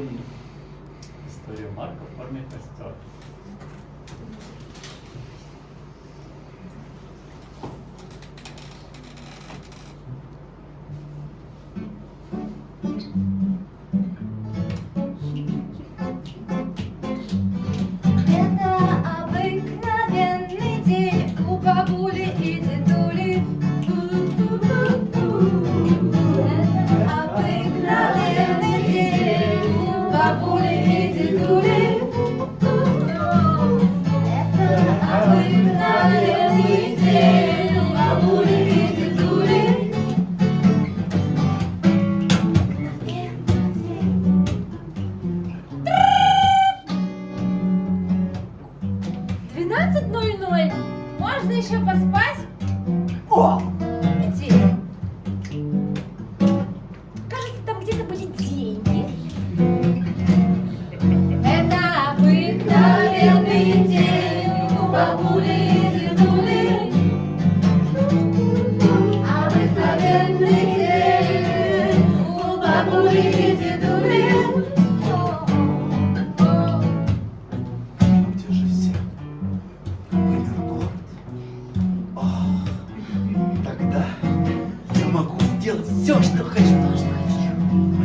посмотрим историю Марка в форме костер. Можно еще поспать? О! Где? Кажется, там где-то были деньги. Это обыкновенный день у бабули и дедули. Обыкновенный день у бабули и дедули. Где же все? Помер город. Тогда я могу сделать все, что хочу. А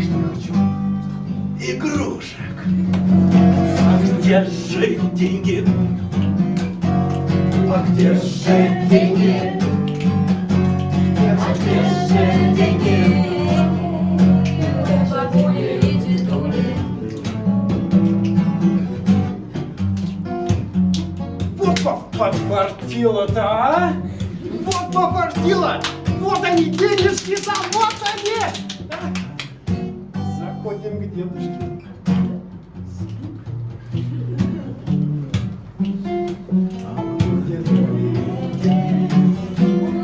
что я хочу? Игрушек. А где же деньги? А где же деньги? А где же деньги? У бабули и дедули. Вот подфартило-то, а? Вот подфартило! Вот они, денежки-то, вот они! Заходим к дедушке.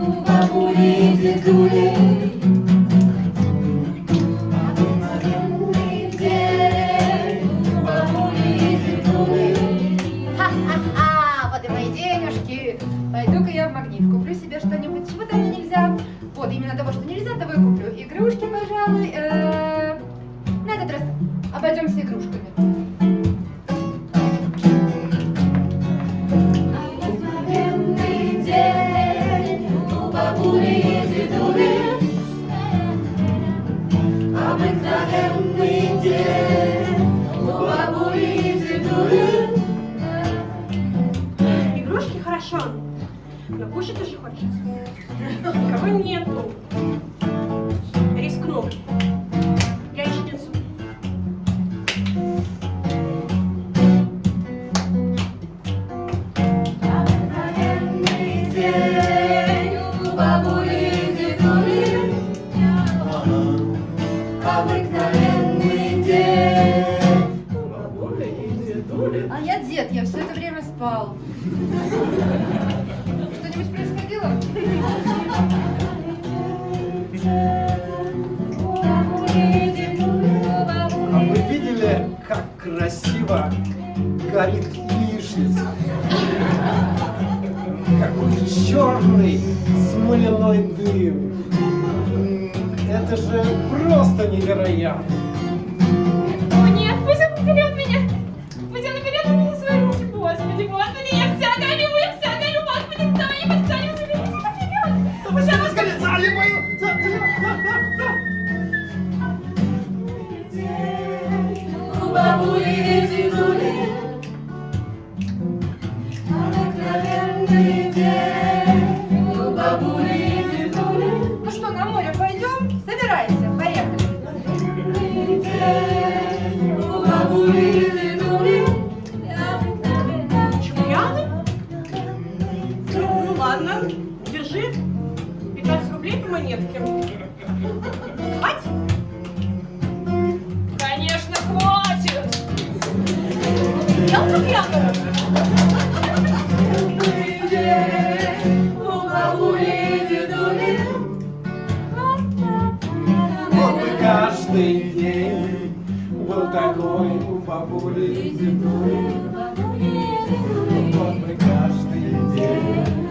У бабули и дедули. Обыкновенный день у бабули и дедули. Ха-ха-ха, вот и мои денежки. Пойду-ка я в Магнит, куплю себе что-нибудь, чего там мне нельзя. Вот именно того, что нельзя, того и куплю. Игрушки, пожалуй. На этот раз обойдемся игрушками. Обыкновенный день у бабули и дедули. Обыкновенный день у бабули и дедули. Игрушки хорошо, но кушать уже хочется. Никого нету. Рискну. Яичницу. Обыкновенный день у бабули и дедули. Обыкновенный день у бабули и дедули. А я дед, я все это время спал. Что-нибудь происходило? А вы видели, как красиво горит яичница? Какой черный смоляной дым. Это же просто невероятно. О нет, пусть он берет меня. Пусть он берет меня свои руки. Господи, господи, я вся горю, господи, кто-нибудь заберите меня вперед. Пожалуйста. Заливаю! У бабули и дедули. Обыкновенный день у бабули и дедули. Ну что, на море пойдем? Собирайся, поехали. День у бабули и дедули. Пьяный? Ну ладно, держи. 15 рублей по монетке. Хватит? Конечно, хватит. Ялка пьяная. День у бабули и дедули. Вот бы каждый день был такой у бабули и дедули. Вот бы каждый день